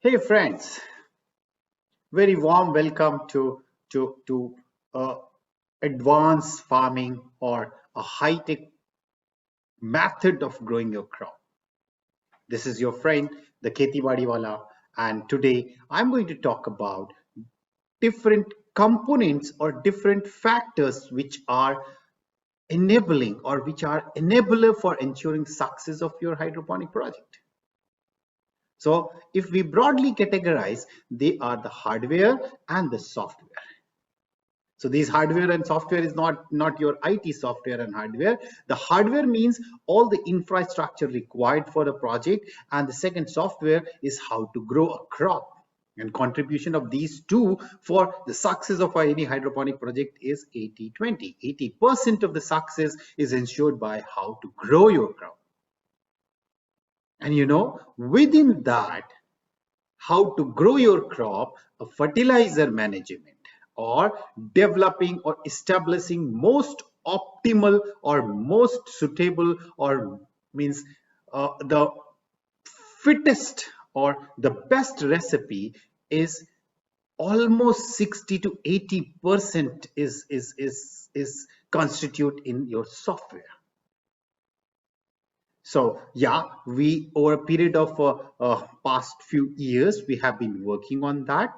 Hey friends, very warm welcome to advanced farming or a high-tech method of growing your crop. This is your friend, the Kheti Wala, and today I'm going to talk about different components or different factors which are enabling or which are enabler for ensuring success of your hydroponic project. So if we broadly categorize, they are the hardware and the software. So these hardware and software is not your IT software and hardware. The hardware means all the infrastructure required for the project, and the second software is how to grow a crop. And contribution of these two for the success of any hydroponic project is 80-20. 80% of the success is ensured by how to grow your crop. And within that, how to grow your crop, a fertilizer management, or developing or establishing most optimal or most suitable or means the fittest or the best recipe is almost 60 to 80% is constitute in your software. So yeah, we over a period of past few years, we have been working on that,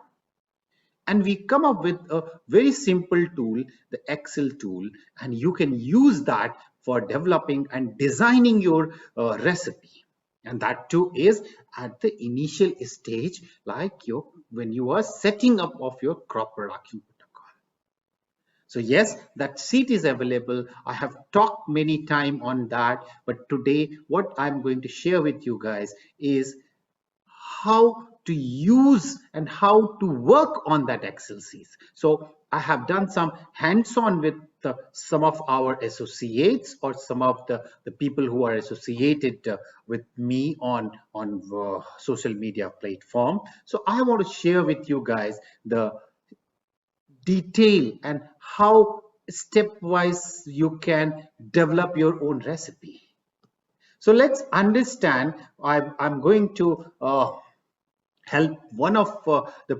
and we come up with a very simple tool, the Excel tool, and you can use that for developing and designing your recipe. And that too is at the initial stage, like when you are setting up of your crop production. So yes, that seat is available. I have talked many times on that, but today what I'm going to share with you guys is how to use and how to work on that Excel sheets. So I have done some hands-on with some of our associates or some of the people who are associated with me on social media platform. So I want to share with you guys the detail and how stepwise you can develop your own recipe. So let's understand. I'm going to help one of the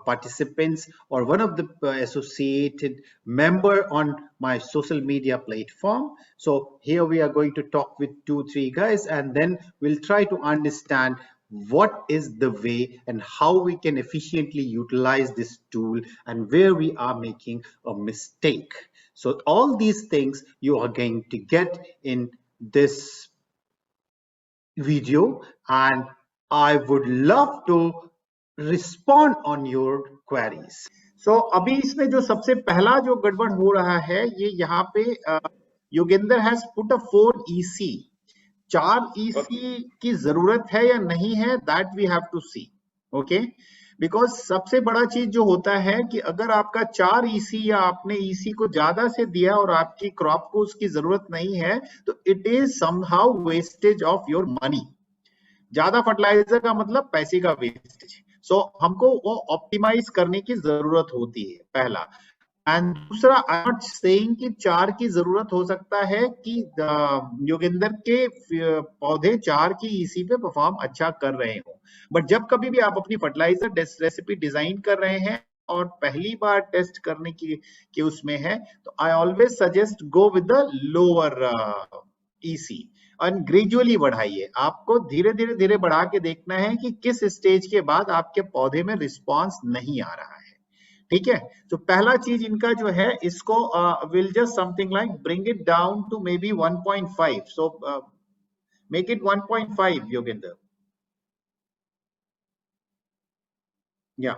participants or one of the associated member on my social media platform. So here we are going to talk with 2-3 guys, and then we'll try to understand what is the way and how we can efficiently utilize this tool and where we are making a mistake. So all these things you are going to get in this video, and I would love to respond on your queries. So अभी इसमें जो सबसे पहला जो गड़बड़ हो रहा है ये यहाँ पे Yogendra has put a 4 EC. 4 EC की जरूरत है या नहीं है, that we have to see. Okay, because सबसे बड़ा चीज जो होता है कि अगर आपका 4 EC या आपने EC को ज्यादा से दिया और आपकी क्रॉप को उसकी जरूरत नहीं है, तो it is somehow wastage of your money. ज्यादा फर्टिलाइजर का मतलब पैसे का वेस्टेज. सो हमको वो ऑप्टिमाइज करने की जरूरत होती है, पहला. एंड दूसरा, आई एम नॉट सेइंग कि 4 की जरूरत हो सकता है कि योगेंद्र के पौधे 4 की EC पे परफॉर्म अच्छा कर रहे हो, बट जब कभी भी आप अपनी फर्टिलाइजर रेसिपी डिजाइन कर रहे हैं और पहली बार टेस्ट करने की उसमें है, तो I always suggest go with the lower EC और ग्रेजुअली बढ़ाइए. आपको धीरे धीरे बढ़ा के देखना है कि किस स्टेज के बाद आपके पौधे में रिस्पॉन्स नहीं आ रहा है. ठीक है, तो पहला चीज इनका जो है, इसको will just something like bring it down to maybe 1.5. So make it 1.5, Yogendra. या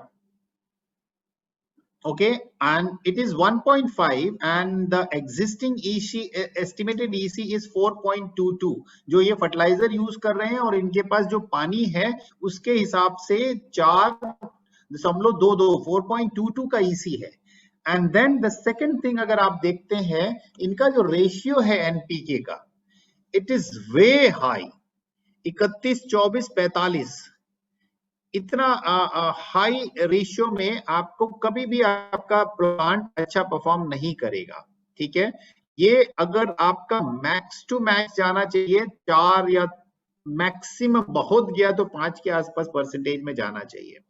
okay, and it is 1.5 and the existing EC estimated EC is 4.22. जो ये फर्टिलाइजर यूज कर रहे हैं और इनके पास जो पानी है उसके हिसाब से 4.22 4.22 का EC है. And then the second thing, अगर आप देखते हैं इनका जो रेशियो है NPK का, इट इज वे हाई. 31, 24, 45 इतना हाई रेशियो में आपको कभी भी आपका प्लांट अच्छा परफॉर्म नहीं करेगा. ठीक है, ये अगर आपका मैक्स टू मैक्स जाना चाहिए 4 या मैक्सिमम बहुत गया तो 5 के आसपास परसेंटेज में जाना चाहिए।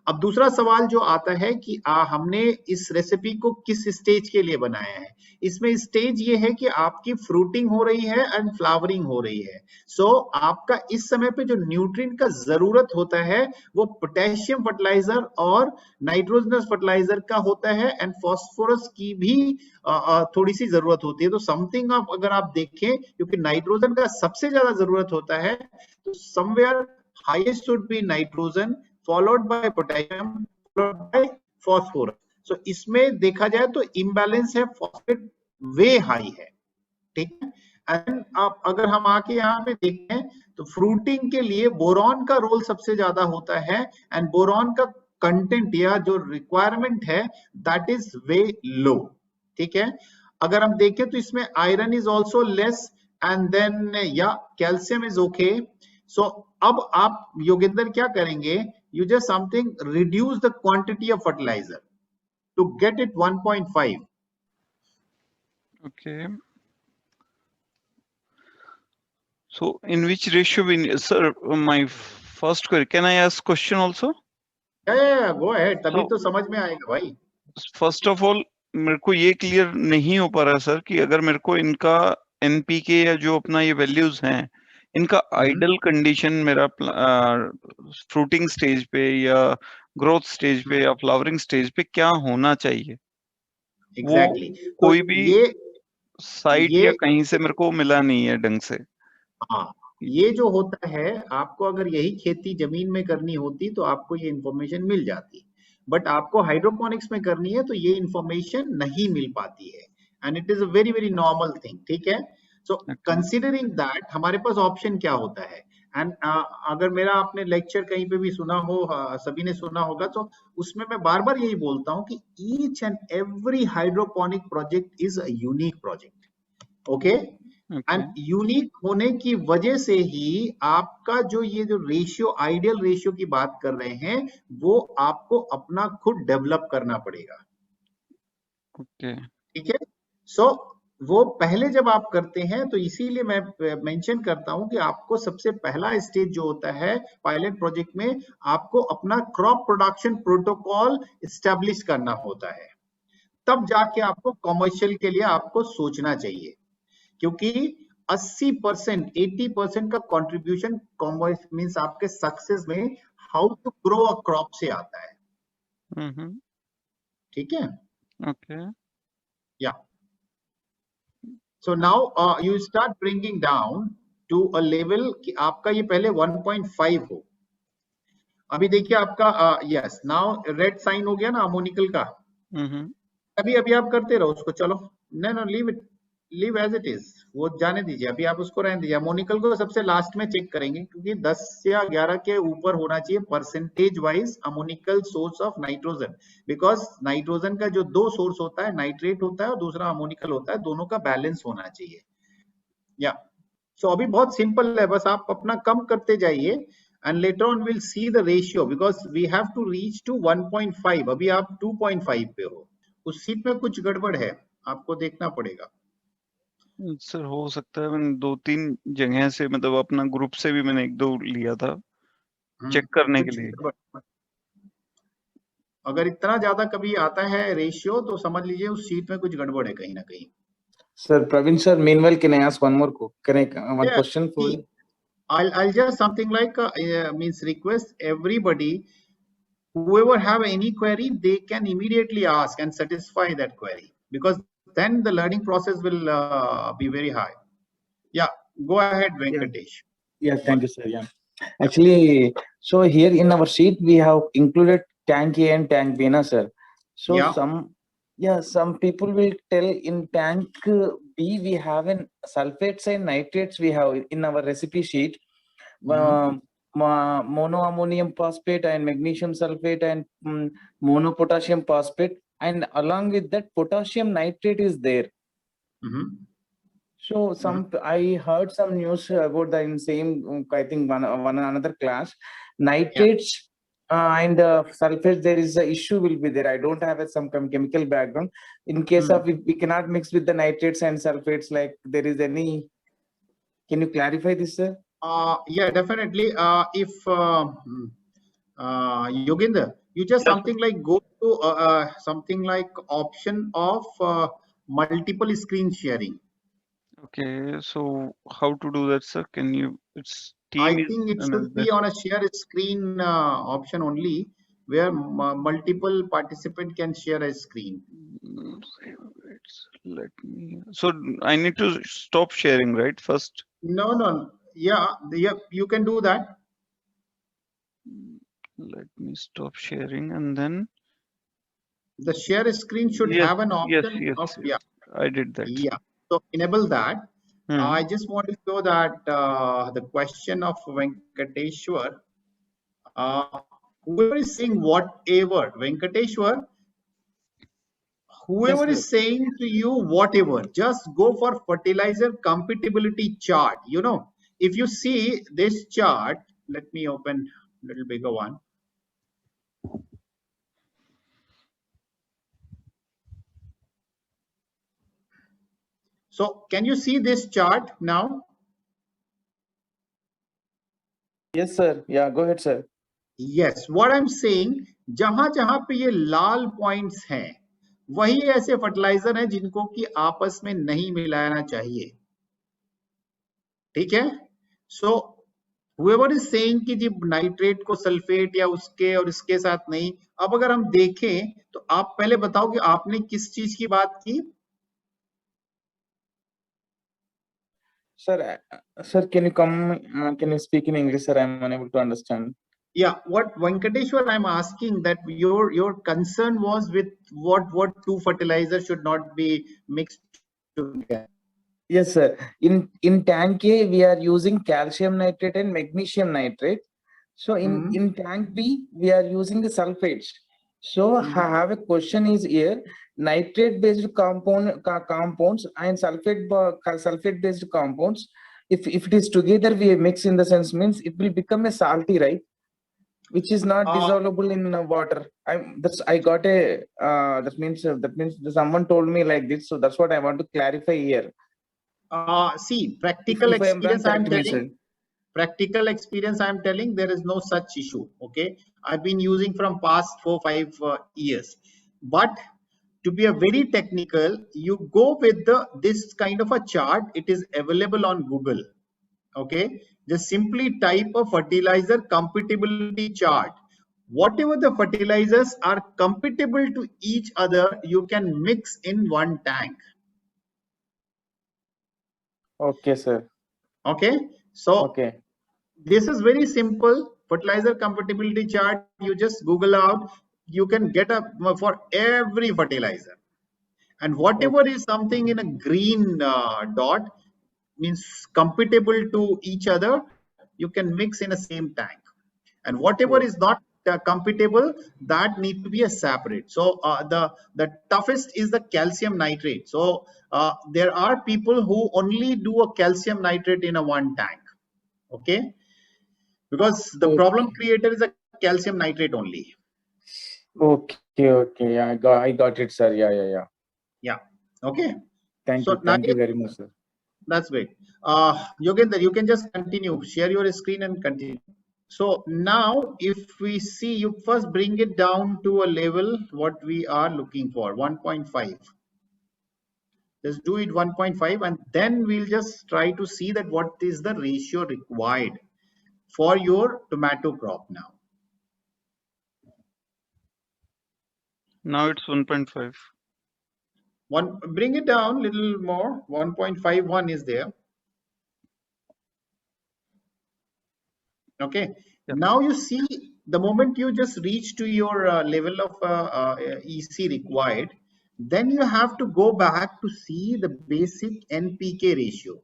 अब दूसरा सवाल जो आता है कि हमने इस रेसिपी को किस स्टेज के लिए बनाया है। इसमें स्टेज ये है कि आपकी फ्रूटिंग हो रही है एंड फ्लावरिंग हो रही है। सो आपका इस समय पे जो न्यूट्रिएंट का जरूरत होता है वो पोटेशियम फर्टिलाइजर और नाइट्रोजनस फर्टिलाइजर का होता है एंड फास्फोरस की भी थोड़ी सी जरूरत होती है। तो समथिंग आप अगर आप देखें, क्योंकि नाइट्रोजन का सबसे ज्यादा जरूरत होता है, तो somewhere highest should be nitrogen followed by potassium followed by phosphorus. So इसमें देखा जाए तो इम्बैलेंस है, फॉस्फेट वे हाई है, ठीक है। एंड आप अगर हम आके यहाँ पे देखें तो फ्रूटिंग के लिए बोरॉन का रोल सबसे ज्यादा होता है एंड बोरॉन का कंटेंट या जो रिक्वायरमेंट है दैट इज वे लो, ठीक है। अगर हम देखें तो इसमें iron is also less and then या कैल्शियम इज ओके। सो अब आप योगेंद्र क्या करेंगे, you just something reduce the quantity of fertilizer to get it 1.5. Okay. So in which ratio we need, sir? My first query, can I ask question also? Yeah, go ahead. तभी तो समझ में आएगा भाई। First of all, मेरे को ये clear नहीं हो पा रहा सर कि अगर मेरे को इनका एनपीके या जो अपना ये वैल्यूज हैं इनका आइडल कंडीशन मेरा फ्रूटिंग स्टेज पे या ग्रोथ स्टेज पे या फ्लावरिंग स्टेज पे क्या होना चाहिए। एग्जैक्टली वो कोई भी ये साइट या कहीं से मेरे को मिला नहीं है ढंग से। हाँ, ये जो होता है आपको अगर यही खेती जमीन में करनी होती तो आपको ये इंफॉर्मेशन मिल जाती, बट आपको हाइड्रोपोनिक्स में करनी है तो ये इंफॉर्मेशन नहीं मिल पाती है and it is a very very normal thing, ठीक है। सो कंसीडरिंग दैट हमारे पास ऑप्शन क्या होता है एंड अगर मेरा आपने लेक्चर कहीं पे भी सुना हो, सभी ने सुना होगा, तो उसमें मैं बार बार यही बोलता हूँ कि each and every hydroponic project is a unique project, okay. And unique होने की वजह से ही आपका जो ये जो रेशियो, आइडियल रेशियो की बात कर रहे हैं, वो आपको अपना खुद डेवलप करना पड़ेगा, ठीक है। सो वो पहले जब आप करते हैं तो इसीलिए मैं मेंशन करता हूं कि आपको सबसे पहला स्टेज जो होता है पायलट प्रोजेक्ट में, आपको अपना क्रॉप प्रोडक्शन प्रोटोकॉल एस्टेब्लिश करना होता है, तब जाके आपको कमर्शियल के लिए आपको सोचना चाहिए, क्योंकि 80% 80% का कंट्रीब्यूशन कॉमर्स मींस आपके सक्सेस में how to grow a crop से आता है, ठीक है। ओके, या so now you start bringing down to a level कि आपका ये पहले 1.5 हो। अभी देखिए आपका यस नाउ रेड साइन हो गया ना अमोनिकल का, अभी अभी आप करते रहो उसको, चलो no leave it, leave as it is, वो जाने दीजिए, अभी आप उसको रहने दीजिए। अमोनिकल को सबसे लास्ट में चेक करेंगे क्योंकि 10 या 11 के ऊपर होना चाहिए percentage wise ammoniacal source of nitrogen, because nitrogen का जो दो सोर्स होता है, नाइट्रेट होता है और दूसरा अमोनिकल होता है, दोनों का बैलेंस होना चाहिए। या सो अभी बहुत सिंपल है, बस आप अपना कम करते जाइए and later on we'll see the ratio because we have to reach to 1.5, अभी आप 2.5 पे हो, उस सीट में कुछ गड़बड़ है, आपको देखना पड़ेगा। सर हो सकता है मैंने 2-3 जगह से मतलब अपना ग्रुप से भी मैंने 1-2 लिया था चेक करने के लिए। अगर इतना ज्यादा कभी आता है रेशियो तो समझ लीजिए उस सीट में कुछ गड़बड़ है कहीं ना कहीं। Sir, Praveen sir, meanwhile, can I ask one more one question for you? I'll just something like means request everybody, whoever have any query, they can immediately ask and satisfy that query, because then the learning process will be very high. Yeah, go ahead, Venkatesh. Yeah, thank you, sir. Yeah, actually, so here in our sheet we have included tank A and tank B, na sir. So some people will tell in tank B we have an sulfates and nitrates we have in our recipe sheet. Monoammonium phosphate and magnesium sulfate and monopotassium phosphate, and along with that potassium nitrate is there. So I heard some news about the in same I think one another class nitrates and sulfates, there is a issue will be there. I don't have some chemical background. In case of if we cannot mix with the nitrates and sulfates, like there is any, can you clarify this, sir? Yeah, definitely. If Yoginder, you just Yes, something like go to something like option of multiple screen sharing. okay, so how to do that, sir? Can you, it's I team is think it another should be best. on a share screen option only, where multiple participant can share a screen. Let me, so I need to stop sharing, right? First. No, no, yeah, you can do that. Let me stop sharing and then, The share screen should yes, have an yes, option yes, of, yes. yeah, I did that. yeah. So enable that. Hmm. I just want to show that the question of Venkateshwar, whoever is saying whatever, Venkateshwar, Yes, whoever sir. is saying to you whatever, just go for fertilizer compatibility chart. You know, if you see this chart, let me open a little bigger one. So can you see this chart now? Yes, sir. Yeah, go ahead, sir. Yes, what I'm saying, जहां जहां पे ये लाल points हैं, वही ऐसे fertiliser हैं जिनको कि आपस में नहीं मिलाना चाहिए. ठीक है? सो whoever is saying कि जी नाइट्रेट को सल्फेट या उसके और इसके साथ नहीं, अब अगर हम देखें तो आप पहले बताओ कि आपने किस चीज की बात की? Sir, sir, can you come? Can you speak in English, sir? I'm unable to understand. Yeah, what Venkateshwar, I'm asking that your concern was with what two fertilizers should not be mixed together. Yes, sir. In tank A, we are using calcium nitrate and magnesium nitrate. So in tank B, we are using the sulfates. So I have a question is here: nitrate based compounds and sulfate based compounds. If it is together, we mix in the sense means it will become a salty, right? Which is not dissolvable in water. I got a that means someone told me like this, so that's what I want to clarify here. See, practical If I am wrong, experience I'm correct me, telling, sir. practical experience I'm telling, there is no such issue. Okay, I've been using from past 4-5 years. But to be a very technical, you go with the this kind of a chart. It is available on Google. Okay, just simply type a fertilizer compatibility chart. Whatever the fertilizers are compatible to each other, you can mix in one tank. Okay, sir. Okay, so Okay. this is very simple. Fertilizer compatibility chart, you just Google out, you can get a for every fertilizer. And whatever is something in a green dot means compatible to each other, you can mix in a same tank. And whatever Okay. is not compatible, that need to be a separate. So the toughest is the calcium nitrate. So there are people who only do a calcium nitrate in a one tank. Okay, because the problem Okay. creator is a calcium nitrate only. Okay. Okay. Yeah, I got it, sir. Yeah. Yeah. Okay. Thank So you. now Thank you very much, sir. that's great. Yogendra, you can just continue. Share your screen and continue. So now if we see, you first bring it down to a level what we are looking for, 1.5. Let's do it 1.5 and then we'll just try to see that what is the ratio required for your tomato crop now. Now it's 1.5. Bring it down a little more. 1.51 is there. Okay. Yep. Now you see the moment you just reach to your level of EC required, then you have to go back to see the basic NPK ratio.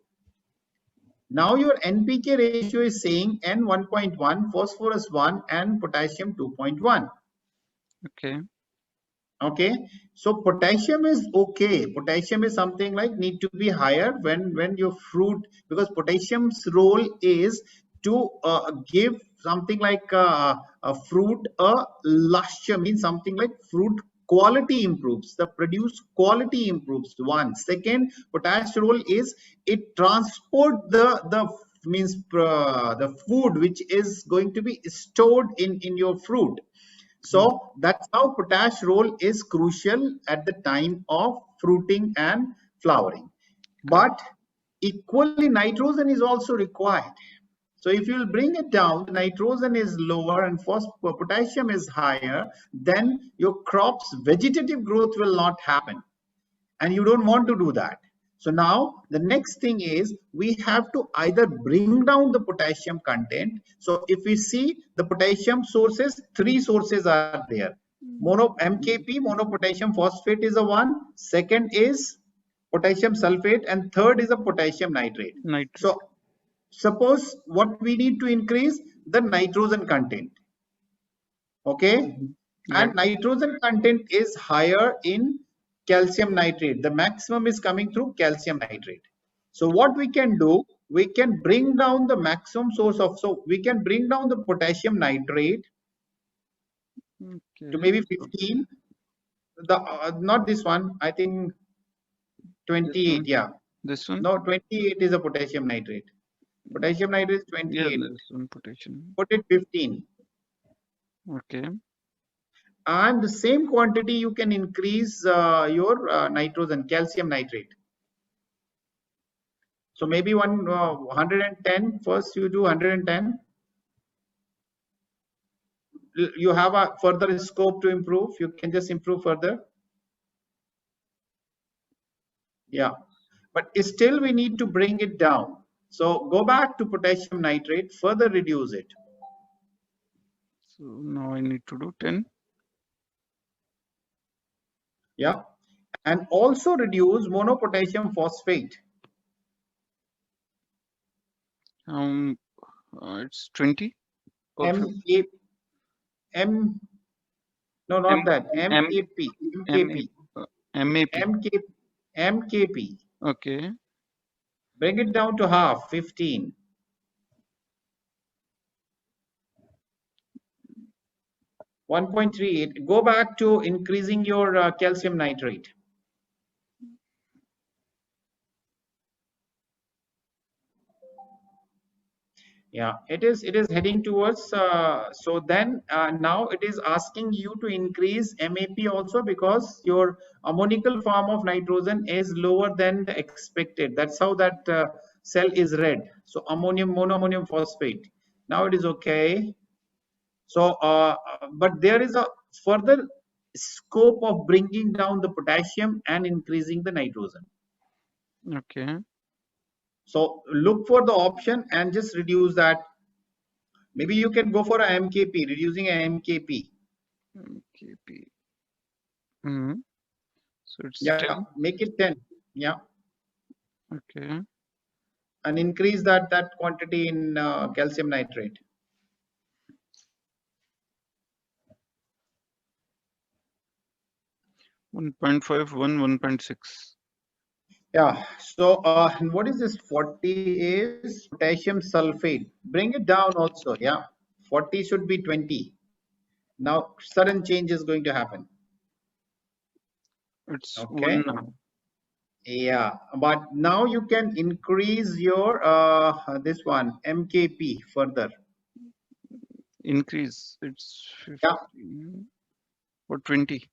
Now your NPK ratio is saying N 1.1, phosphorus 1 and potassium 2.1. Okay. Okay, so potassium is okay. Potassium is something like need to be higher when your fruit, because potassium's role is to give something like a fruit a luster, means something like fruit quality improves, the produce quality improves. One second, potash role is it transport the means the food which is going to be stored in your fruit. So that's how potash role is crucial at the time of fruiting and flowering. But equally nitrogen is also required. So if you will bring it down, nitrogen is lower and potassium is higher, then your crop's vegetative growth will not happen. And you don't want to do that. So now the next thing is we have to either bring down the potassium content. So if we see the potassium sources, 3 sources are there. MKP, monopotassium phosphate is a one. Second is potassium sulfate, and third is a potassium nitrate. So suppose what we need to increase the nitrogen content. Okay, and nitrogen content is higher in calcium nitrate. The maximum is coming through calcium nitrate. So what we can do, we can bring down the maximum source of, so we can bring down the potassium nitrate to maybe 15. The not this one, I think 28. Yeah, this one. No, 28 is a potassium nitrate. Potassium nitrate is 28. Yeah, this one potassium. Put it 15. Okay. And the same quantity you can increase your nitrogen, calcium nitrate. So maybe 110. First you do 110. You have a further scope to improve. You can just improve further. Yeah, but still we need to bring it down. So go back to potassium nitrate, further reduce it. So now I need to do 10. Yeah, and also reduce monopotassium phosphate. It's 20. No, not that. MKP. Okay. Bring it down to half, 15. .38. Go back to increasing your calcium nitrate. Yeah, it is heading towards so then now it is asking you to increase MAP also, because your ammonical form of nitrogen is lower than the expected. That's how that cell is red. So monoammonium phosphate. Now it is okay. So but there is a further scope of bringing down the potassium and increasing the nitrogen. Okay. So look for the option and just reduce that. Maybe you can go for a MKP, reducing a MKP. MKP. So it's 10. Make it 10. Yeah. Okay. And increase that quantity in calcium nitrate. .5, 1.6. Yeah. So what is this? 40 is potassium sulfate. Bring it down also. Yeah. 40 should be 20. Now sudden change is going to happen. It's okay. 1 now. Yeah, but now you can increase your this one MKP further. Increase. It's 50. Yeah. Or 20.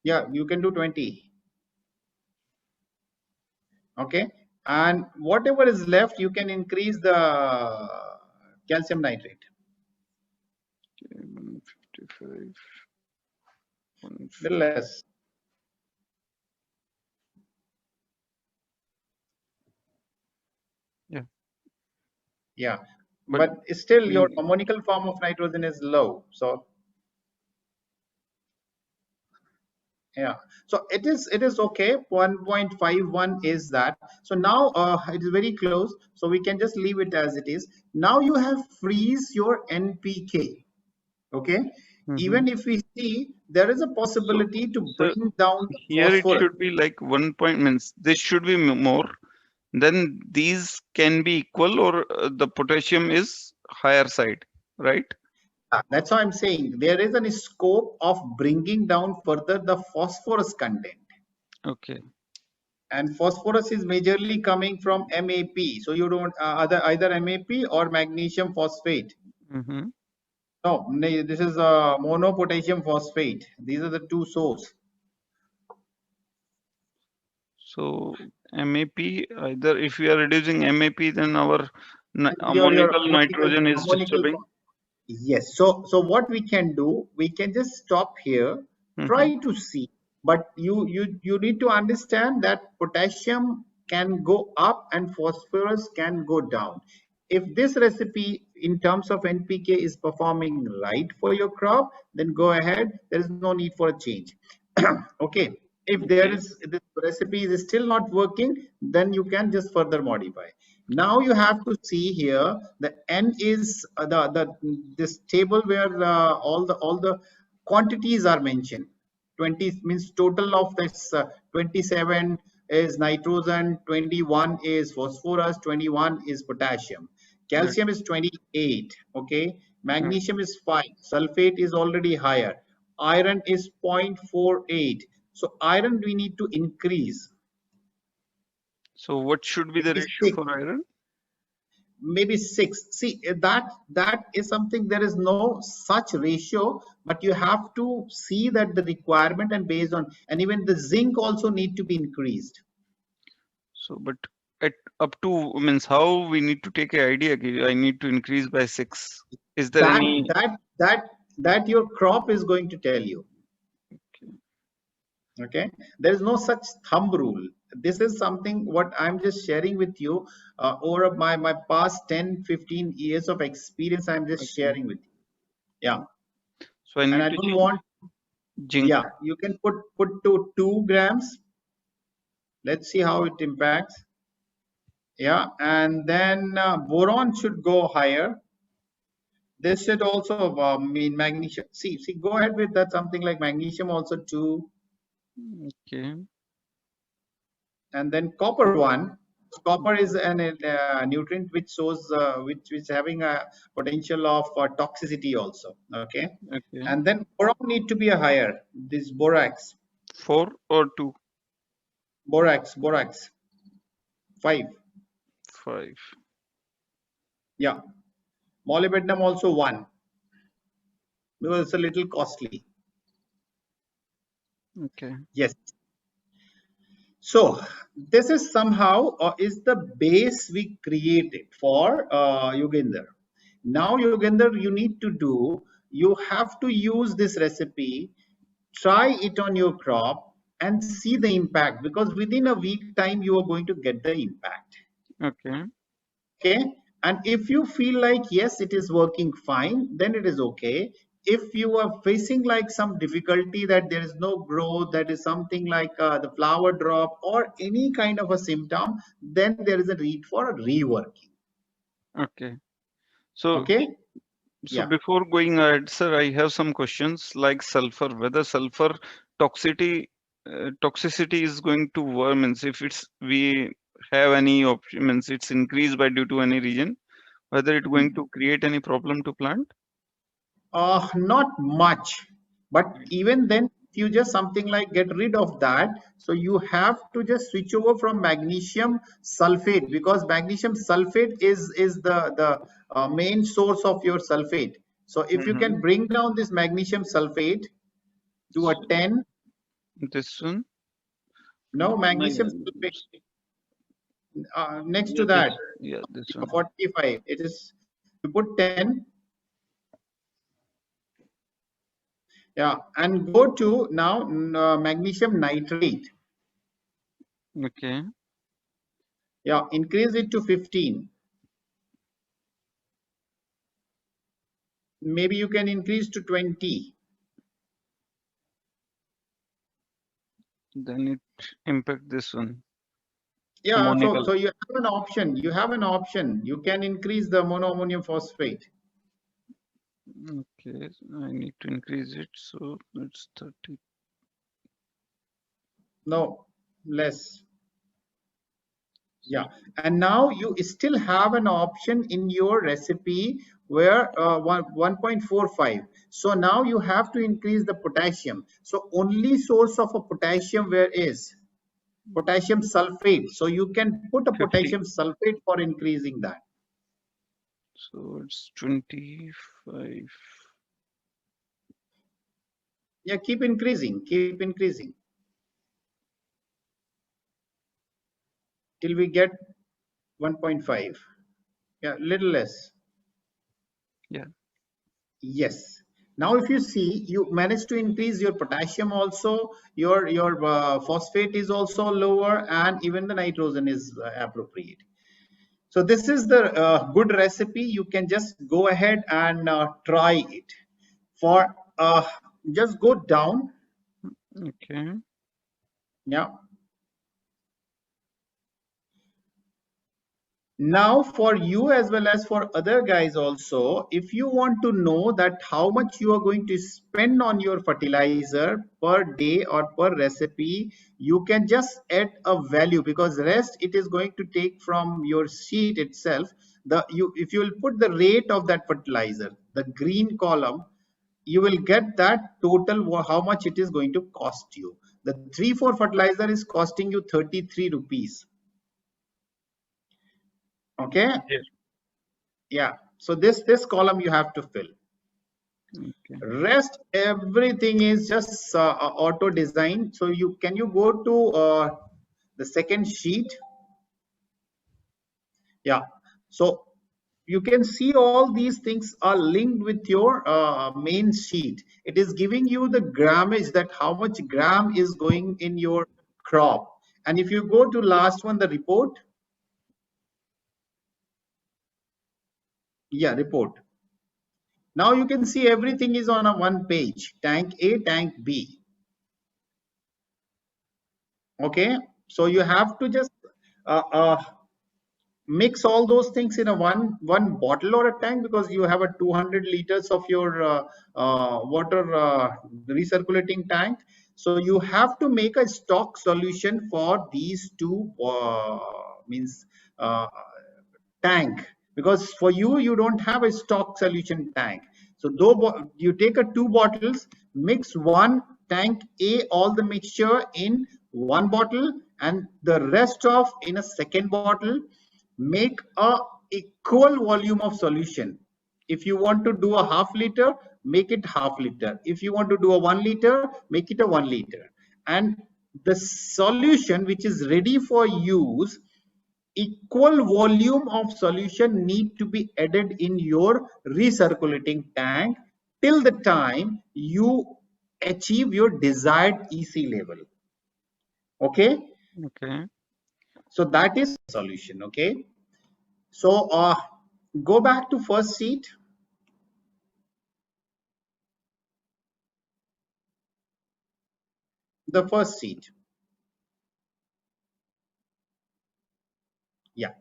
Yeah, you can do 20. Okay, and whatever is left, you can increase the calcium nitrate. 155. Little less. Yeah. Yeah, but still your ammonical form of nitrogen is low. So yeah, so it is okay. 1.51 is that. So now it is very close, so we can just leave it as it is. Now you have freeze your NPK. Okay, even if we see there is a possibility to bring down here phosphorus. It should be like 1 point, means this should be more, then these can be equal, or the potassium is higher side, right? That's why I'm saying there is a scope of bringing down further the phosphorus content. Okay. And phosphorus is majorly coming from MAP. So you don't either MAP or magnesium phosphate. Mm-hmm. No, this is monopotassium phosphate. These are the two sources. So MAP, either if we are reducing MAP, then our Your ammonical nitrogen is disturbing. Yes. So what we can do, we can just stop here, try to see. But you need to understand that potassium can go up and phosphorus can go down. If this recipe in terms of NPK is performing right for your crop, then go ahead. There is no need for a change. Okay. If there is this recipe is still not working, then you can just further modify. Now you have to see here the N is this table where all the quantities are mentioned. 20 means total of this 27 is nitrogen, 21 is phosphorus, 21 is potassium. Calcium is 28. Okay, magnesium is 5. Sulfate is already higher. Iron is 0.48. So iron we need to increase. So what should be the ratio for iron? Maybe 6. See, that is something, there is no such ratio, but you have to see that the requirement and based on, and even the zinc also need to be increased. So, but at up to means how we need to take an idea. I need to increase by 6. Is there any that your crop is going to tell you? Okay, there is no such thumb rule. This is something what I'm just sharing with you over my past 10-15 years of experience. I'm just sharing with you. Yeah. So I need and I don't want zinc. Yeah, you can put to 2 grams. Let's see how it impacts. Yeah, and then boron should go higher. This should also mean magnesium. See, go ahead with that, something like magnesium also 2. Okay. And then copper 1. Copper is a nutrient which shows which is having a potential of toxicity also. Okay. And then boron need to be a higher. This borax. 4 or 2? Borax. 5. Yeah. Molybdenum also 1. Because it's a little costly. Okay. Yes. So this is somehow is the base we created for Yugender. Now Yugender, you need to do, you have to use this recipe, try it on your crop and see the impact, because within a week time you are going to get the impact. Okay. Okay. And if you feel like yes, it is working fine, then it is okay. If you are facing like some difficulty that there is no growth, that is something like the flower drop or any kind of a symptom, then there is a need for a reworking. Okay. So, okay. So yeah. Before going ahead, sir, I have some questions like sulfur, whether sulfur toxicity is going to means if it's we have any option, means it's increased by due to any region, whether it's going to create any problem to plant? Not much, but even then you just something like get rid of that. So you have to just switch over from magnesium sulfate, because magnesium sulfate is the main source of your sulfate. So if you can bring down this magnesium sulfate to a 10. This one? No, magnesium sulfate. Next to that, this one. 45. It is, you put 10. Yeah, and go to now magnesium nitrate. Okay. Yeah, increase it to 15. Maybe you can increase to 20. Then it impact this one. Yeah, so you have an option. You have an option. You can increase the monoammonium phosphate. Okay, I need to increase it. So it's 30. No, less. Yeah, and now you still have an option in your recipe where 1.45. So now you have to increase the potassium. So only source of a potassium where is potassium sulfate. So you can put a 50. potassium sulfate for increasing that. So it's 25. Yeah, keep increasing, till we get 1.5. Yeah, little less. Yeah. Yes. Now, if you see, you manage to increase your potassium also, your phosphate is also lower, and even the nitrogen is appropriate. So this is the good recipe. You can just go ahead and try it. For just go down. Okay. Yeah. Now for you as well as for other guys also, if you want to know that how much you are going to spend on your fertilizer per day or per recipe, you can just add a value, because rest it is going to take from your sheet itself. If you will put the rate of that fertilizer, the green column, you will get that total how much it is going to cost you. The 3,4 fertilizer is costing you 33 rupees. Okay. Yes. Yeah, so this column you have to fill. Okay. Rest everything is just auto design. So you go to the second sheet. Yeah, so you can see all these things are linked with your main sheet. It is giving you the grammage, that how much gram is going in your crop. And if you go to last one, the report. Yeah, report. Now you can see everything is on a one page. Tank A, tank B. Okay, so you have to just mix all those things in a one bottle or a tank, because you have a 200 liters of your water recirculating tank. So you have to make a stock solution for these two uh, tank, because for you don't have a stock solution tank. So though you take a 2 bottles, mix one tank A, all the mixture in one bottle, and the rest of in a second bottle. Make a equal volume of solution. If you want to do a half liter, make it half liter. If you want to do a 1 liter, make it a 1 liter. And the solution which is ready for use, equal volume of solution need to be added in your recirculating tank till the time you achieve your desired EC level. Okay. Okay. So that is solution. Okay. So go back to first sheet. The first sheet. Yeah.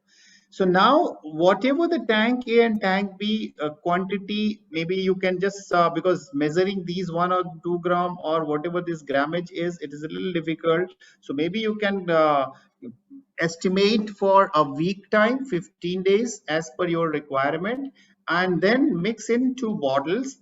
So now whatever the tank A and tank B quantity, maybe you can just because measuring these 1 or 2 gram or whatever this grammage is, it is a little difficult. So maybe you can estimate for a week time, 15 days as per your requirement, and then mix in 2 bottles.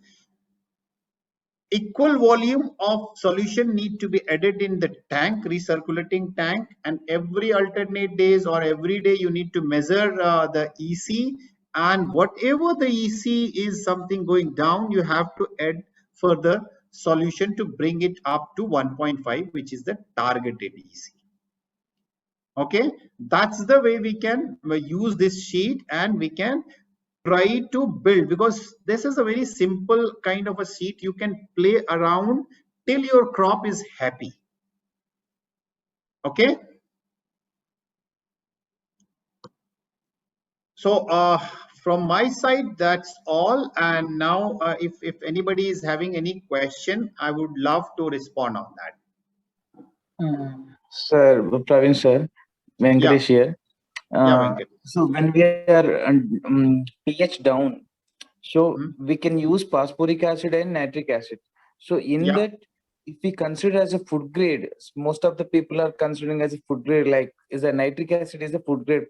Equal volume of solution need to be added in the tank, recirculating tank, and every alternate days or every day you need to measure the EC, and whatever the EC is something going down, you have to add further solution to bring it up to 1.5, which is the targeted EC. Okay, that's the way we can use this sheet, and we can try to build, because this is a very simple kind of a sheet. You can play around till your crop is happy. Okay, so from my side that's all. And now if anybody is having any question, I would love to respond on that. Sir, Praveen sir, Venkatesh here. Venkat. So when we are pH down, so we can use phosphoric acid and nitric acid. So in that, if we consider as a food grade, most of the people are considering as a food grade, like is a nitric acid is a food grade.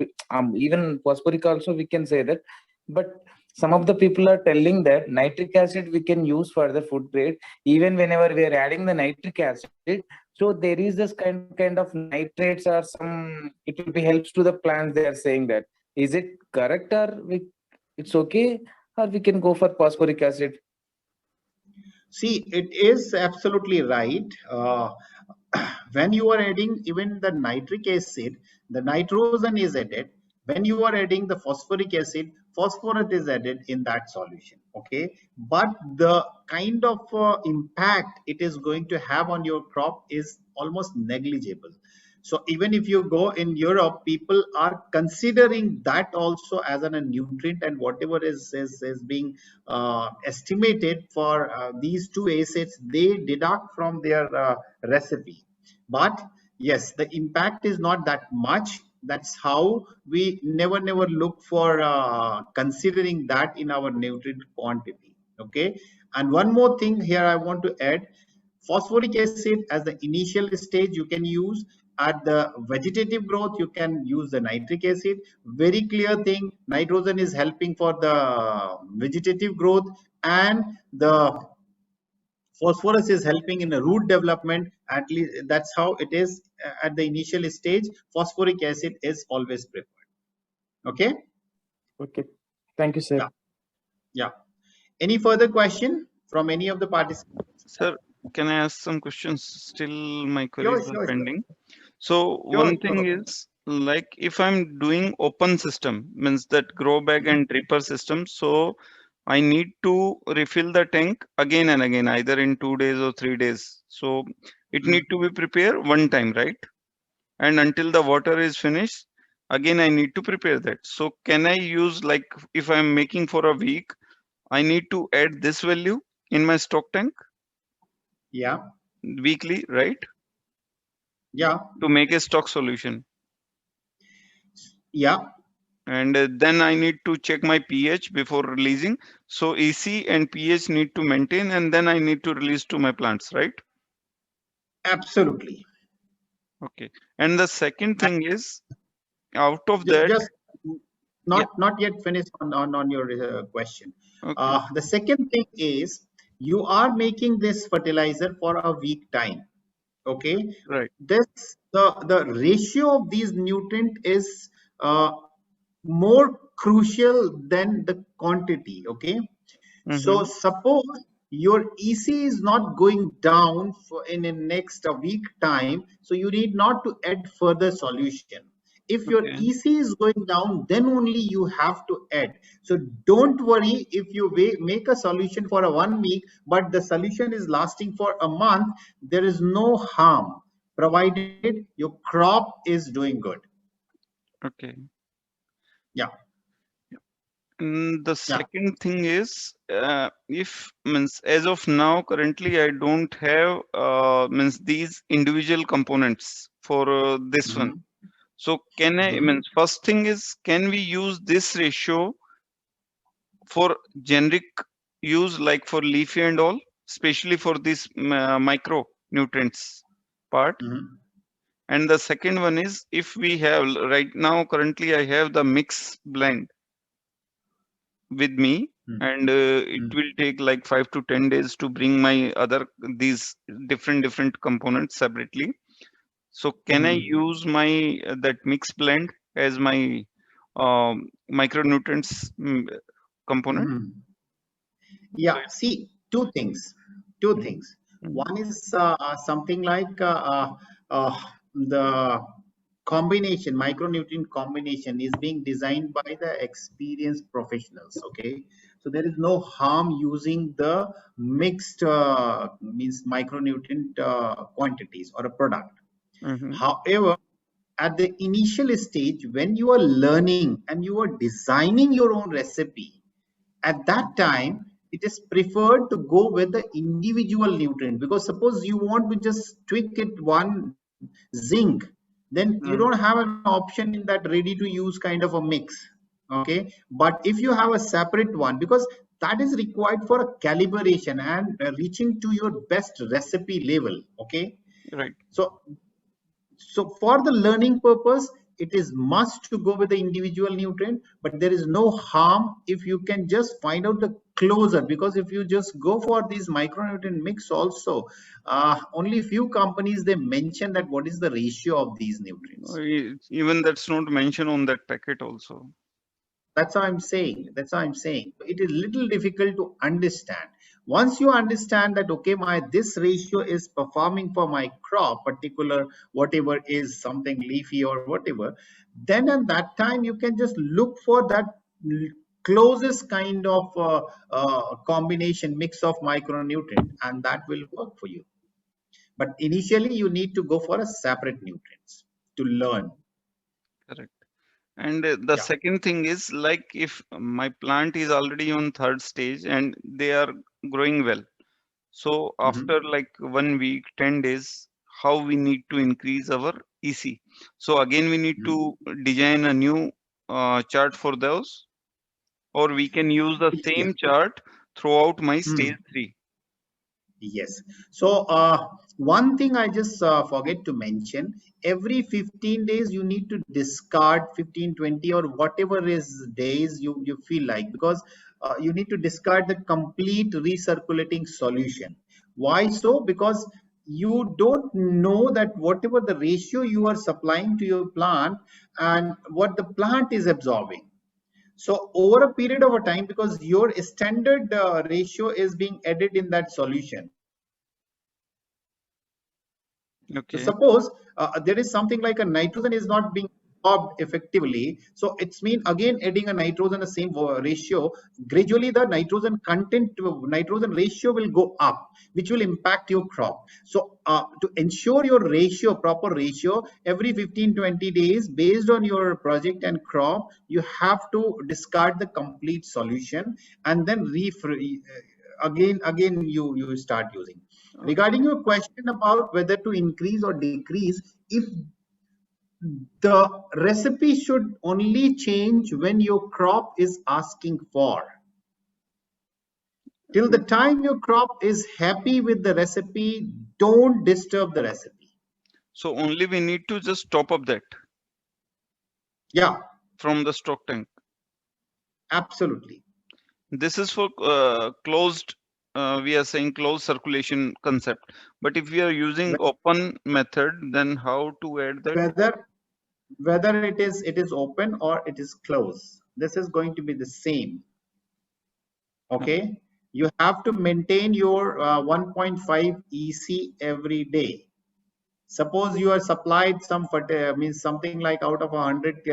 Even phosphoric also we can say that, but some of the people are telling that nitric acid we can use for the food grade even whenever we are adding the nitric acid. So there is this kind of nitrates or some, it will be helps to the plants, they are saying that. Is it correct, or it's okay, or we can go for phosphoric acid? See, it is absolutely right. When you are adding even the nitric acid, the nitrogen is added. When you are adding the phosphoric acid, phosphorus is added in that solution. Okay, but the kind of impact it is going to have on your crop is almost negligible. So even if you go in Europe, people are considering that also as a nutrient, and whatever is being estimated for these two acids, they deduct from their recipe. But yes, the impact is not that much. That's how we never look for considering that in our nutrient quantity. Okay, and one more thing here I want to add: phosphoric acid as the initial stage you can use. At the vegetative growth you can use the nitric acid. Very clear thing, nitrogen is helping for the vegetative growth, and the phosphorus is helping in the root development. At least that's how it is at the initial stage. Phosphoric acid is always preferred. Okay. Okay, thank you, sir. Yeah. Any further question from any of the participants? Sir, can I ask some questions? Still my queries are pending. So one thing is, like, if I'm doing open system, means that grow bag and dripper system, so I need to refill the tank again and again, either in 2 days or 3 days. So it need to be prepared one time, right? And until the water is finished, again I need to prepare that. So can I use, like, if I'm making for a week, I need to add this value in my stock tank? Yeah. Weekly, right? Yeah. To make a stock solution. Yeah. And then I need to check my pH before releasing. So EC and pH need to maintain, and then I need to release to my plants, right? Absolutely. Okay. And the second thing is, out of that, just not yet finished on your question. okay. The second thing is, you are making this fertilizer for a week time. Okay, Right. this the ratio of these nutrient is more crucial than the quantity. Okay, so suppose your EC is not going down in the next week time, so you need not to add further solution. If your EC is going down, then only you have to add. So don't worry if you make a solution for a 1 week, but the solution is lasting for a month. There is no harm, provided your crop is doing good. Okay. Yeah. And the second thing is, if means as of now, currently I don't have means these individual components for this one. So can I means first thing is, can we use this ratio for generic use, like for leafy and all, especially for this micronutrients part? And the second one is, if we have right now, currently I have the mix blend with me, and it will take like 5 to 10 days to bring my these different components separately. So can I use my that mix blend as my micronutrients component? Yeah, see, two things. One is something like the combination, micronutrient combination is being designed by the experienced professionals. Okay, so there is no harm using the mixed means micronutrient quantities or a product. However, at the initial stage, when you are learning and you are designing your own recipe, at that time it is preferred to go with the individual nutrient, because suppose you want to just tweak it one zinc, then you don't have an option in that ready to use kind of a mix. Okay, but if you have a separate one, because that is required for a calibration and reaching to your best recipe level. Okay, right. So for the learning purpose, it is must to go with the individual nutrient, but there is no harm if you can just find out the closer, because if you just go for these micronutrient mix also, only few companies they mention that what is the ratio of these nutrients. Even that's not mentioned on that packet also. That's how I'm saying. That's how I'm saying. It is little difficult to understand. Once you understand that, okay, this ratio is performing for my crop, particular whatever is something leafy or whatever, then at that time you can just look for that closest kind of combination mix of micronutrient, and that will work for you. But initially you need to go for a separate nutrients to learn. Correct. And the second thing is, like, if my plant is already on 3rd stage and they are growing well, so after like 1 week, 10 days, how we need to increase our EC? So again, we need to design a new chart for those, or we can use the same chart throughout my stage 3. Yes. So one thing I just forget to mention, every 15 days you need to discard 15, 20 or whatever is days you feel like, because you need to discard the complete recirculating solution. Why so? Because you don't know that whatever the ratio you are supplying to your plant and what the plant is absorbing. So over a period of a time, because your standard ratio is being added in that solution. Okay. So suppose there is something like a nitrogen is not being absorbed effectively. So it's mean again adding a nitrogen the same ratio. Gradually the nitrogen content to nitrogen ratio will go up, which will impact your crop. So to ensure your ratio, proper ratio, every 15-20 days based on your project and crop, you have to discard the complete solution and then again you start using. Regarding your question about whether to increase or decrease, if the recipe should only change when your crop is asking for. Till the time your crop is happy with the recipe, don't disturb the recipe. So only we need to just top up that. Yeah. From the stock tank. Absolutely. This is for closed, we are saying closed circulation concept. But if we are using open method, then how to add that? Whether it is open or it is closed, this is going to be the same. Okay. You have to maintain your 1.5 EC every day. Suppose you are supplied some means something like out of 100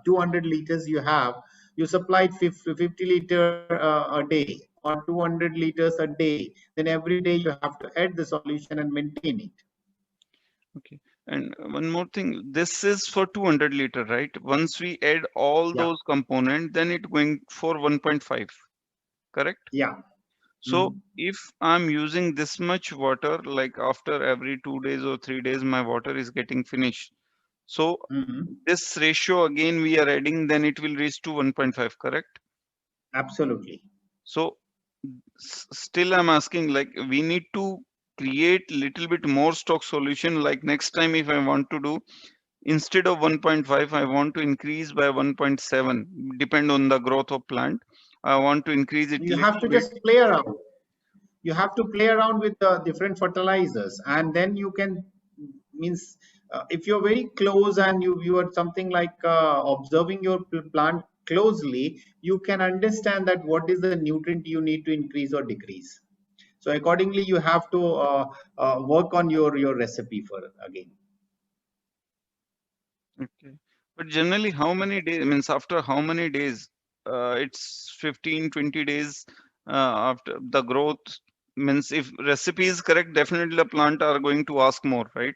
200 liters you supplied 50 liter a day or 200 liters a day, then every day you have to add the solution and maintain it. Okay. And one more thing, this is for 200 liter, right? Once we add all those components, then it going for 1.5, correct? Yeah. So if I'm using this much water, like after every 2 days or 3 days, my water is getting finished. So this ratio again we are adding, then it will reach to 1.5, correct? Absolutely. So still I'm asking, like, we need to create little bit more stock solution. Like next time if I want to do, instead of 1.5, I want to increase by 1.7, depend on the growth of plant. I want to increase it. You have to just play around. You have to play around with the different fertilizers, and then you can means if you're very close and you are something like observing your plant closely, you can understand that what is the nutrient you need to increase or decrease. So accordingly you have to work on your recipe for again. Okay, but generally how many days, means after how many days, it's 15-20 days after the growth, means if recipe is correct, definitely the plant are going to ask more, right?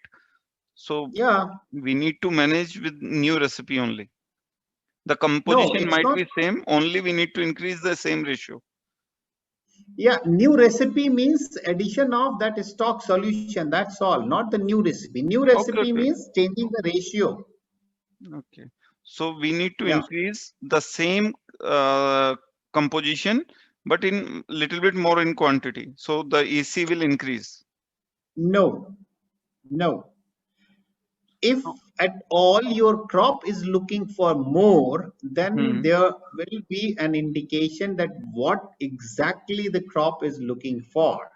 So yeah, we need to manage with new recipe only. The composition might be same, only we need to increase the same ratio. Yeah, new recipe means addition of that stock solution, that's all, not the new recipe. New recipe means changing the ratio. Okay, so we need to increase the same composition, but in little bit more in quantity, so the EC will increase. No. If at all your crop is looking for more, then there will be an indication that what exactly the crop is looking for.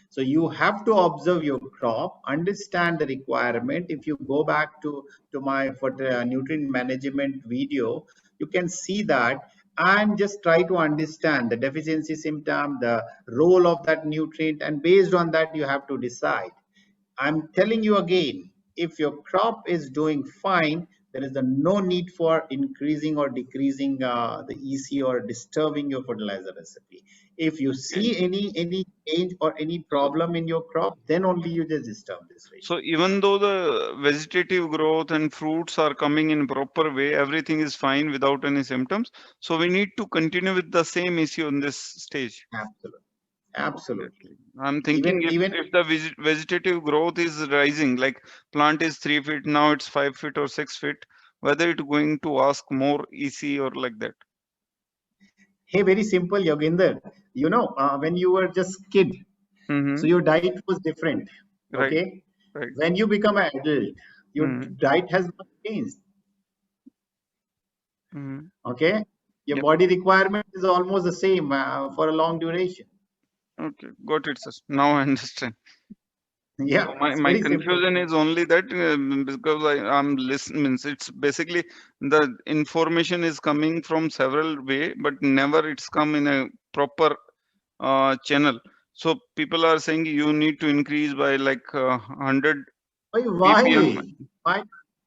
So you have to observe your crop, understand the requirement. If you go back to my nutrient management video, you can see that, and just try to understand the deficiency symptom, the role of that nutrient, and based on that you have to decide. I'm telling you again, if your crop is doing fine, there is no need for increasing or decreasing the EC or disturbing your fertilizer recipe. If you see any change or any problem in your crop, then only you just disturb this ratio. So even though the vegetative growth and fruits are coming in proper way, everything is fine without any symptoms. So we need to continue with the same issue on this stage. Absolutely. Absolutely. I'm thinking if the vegetative growth is rising, like plant is 3 feet, now it's 5 feet or 6 feet, whether it's going to ask more EC or like that. Hey, very simple, Yoginder. You know, when you were just kid, so your diet was different. Okay. Right. When you become an adult, your diet has not changed. Okay. Your body requirement is almost the same for a long duration. Okay, got it, sir. Now I understand. Yeah, so my confusion is only that because I'm listening, means it's basically the information is coming from several way, but never it's come in a proper channel. So people are saying you need to increase by like 100. Why?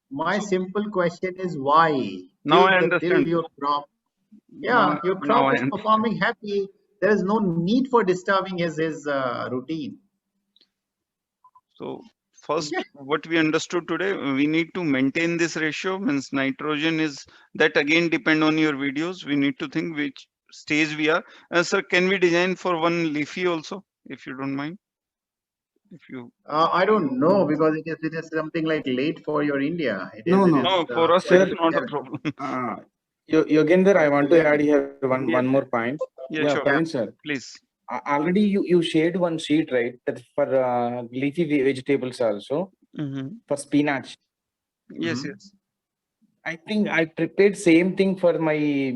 My simple question is why? Now I understand. Till your crop, your crop is performing happy. There is no need for disturbing his routine. So first, what we understood today, we need to maintain this ratio. Means nitrogen is that again depend on your videos. We need to think which stage we are. Sir, can we design for one leafy also, if you don't mind? If you, I don't know, because it is something like late for your India. No, for us it's not a problem. Yoginder, I want to add here one more point. Yeah, sure. Praveen sir, please. Already you shared one sheet, right? That for leafy vegetables also, for spinach. Yes. I think I prepared same thing for my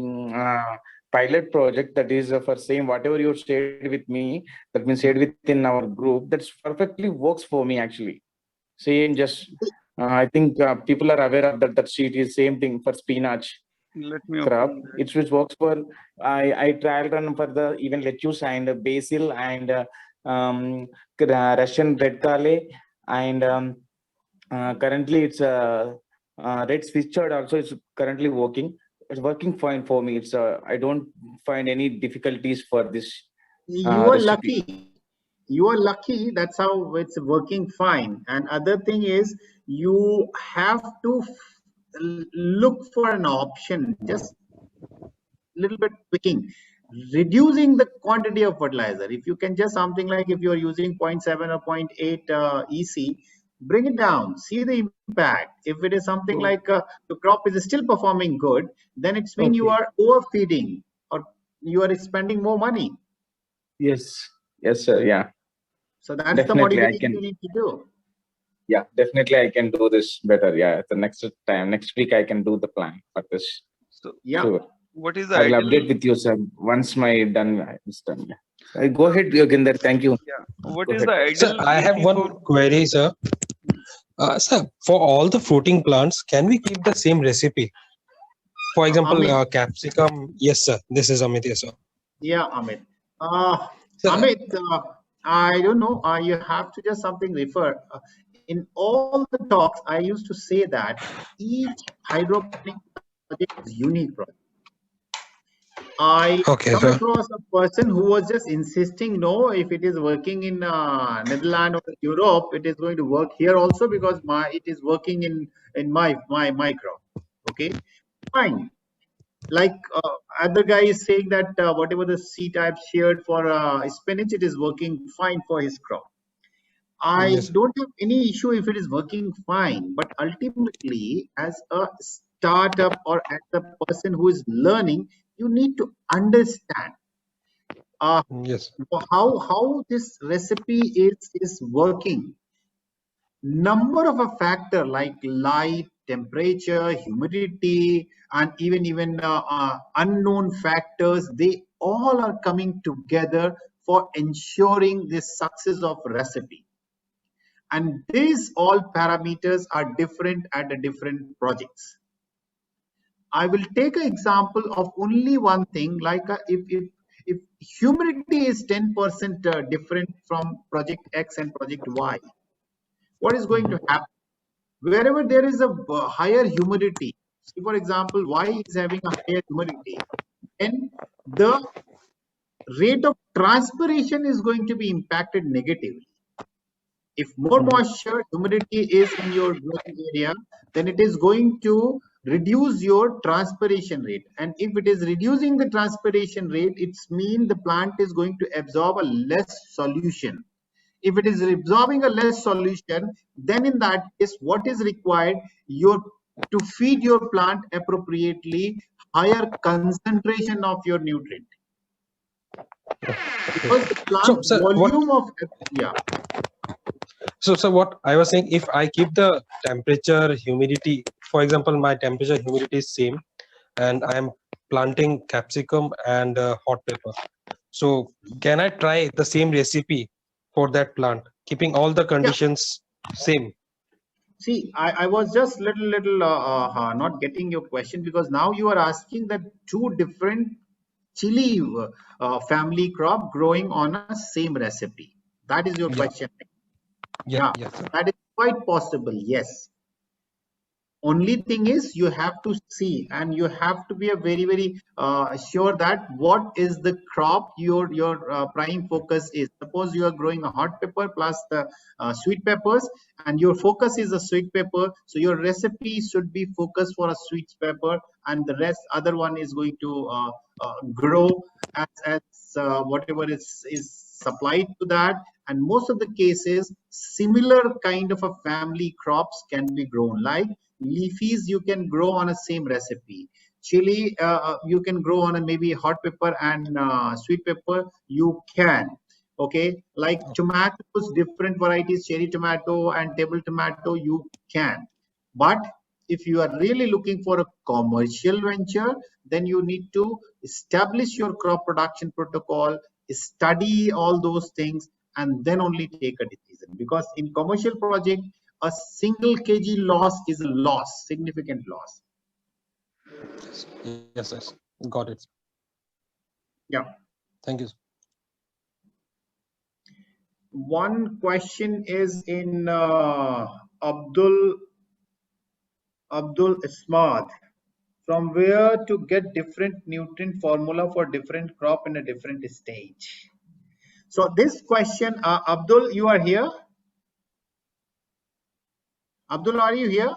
pilot project. That is for same whatever you shared with me. That means shared within our group. That's perfectly works for me actually. Same, just I think people are aware of that. That sheet is same thing for spinach. Let me crop. It works for I trial run for the even lettuce and basil and Russian red kale and currently it's red switchard also is currently working. It's working fine for me. It's I don't find any difficulties for this. You are lucky. You are lucky. That's how it's working fine. And other thing is, you have to look for an option, just a little bit tweaking, reducing the quantity of fertilizer. If you can just something like if you're using 0.7 or 0.8 EC, bring it down, see the impact. If it is something like the crop is still performing good, then it's mean you are overfeeding or you are expending more money. Yes, sir. Yeah. So that's definitely the modification you need to do. Yeah, definitely I can do this better. Yeah, the next week I can do the plan for this. So yeah, sure. What is the I will update with you, sir, once my done is done. Yeah. Go ahead, Yoginder. Thank you. Yeah. What is the ideal? Sir, I have one query, sir. Sir, for all the fruiting plants, can we keep the same recipe? For example, capsicum. Yes, sir. This is Amit. Yes, sir. Yeah, Amit. Amit, I don't know. You have to just something refer. In all the talks, I used to say that each hydroponic project is unique project. I come across a person who was just insisting, no, if it is working in Netherlands or Europe, it is going to work here also because it is working in my crop. Okay, fine. Like other guy is saying that whatever the seed type shared for spinach, it is working fine for his crop. I don't have any issue if it is working fine, but ultimately as a startup or as a person who is learning, you need to understand how this recipe is working. number of a factor like light, temperature, humidity, and even unknown factors, they all are coming together for ensuring the success of recipe. And these all parameters are different at the different projects. I will take an example of only one thing, like if humidity is 10% different from project X and project Y, what is going to happen? Wherever there is a higher humidity, see for example, Y is having a higher humidity, then the rate of transpiration is going to be impacted negatively. If more moisture, humidity is in your growing area, then it is going to reduce your transpiration rate. And if it is reducing the transpiration rate, it means the plant is going to absorb a less solution. If it is absorbing a less solution, then in that case, what is required? To feed your plant appropriately, higher concentration of your nutrient. Because the plant volume of, yeah. So what I was saying, if I keep the temperature, humidity, for example, my temperature, humidity is same, and I am planting capsicum and hot pepper. So can I try the same recipe for that plant, keeping all the conditions same? See, I was just little not getting your question, because now you are asking that two different chili family crop growing on a same recipe. That is your question. Yes, sir. That is quite possible. Yes. Only thing is you have to see, and you have to be a very sure that what is the crop your prime focus is. Suppose you are growing a hot pepper plus the sweet peppers, and your focus is a sweet pepper, so your recipe should be focused for a sweet pepper, and the rest other one is going to grow as whatever is supplied to that. And most of the cases, similar kind of a family crops can be grown, like leafies you can grow on a same recipe. Chili you can grow on a maybe hot pepper and sweet pepper, you can. Okay, like tomatoes, different varieties, cherry tomato and table tomato, you can. But if you are really looking for a commercial venture, then you need to establish your crop production protocol, study all those things, and then only take a decision. Because in commercial project, a single kg loss is a loss, significant loss. Yes, got it. Yeah. Thank you. One question is in Abdul Ismad. From where to get different nutrient formula for different crop in a different stage? So this question, Abdul, you are here? Abdul, are you here?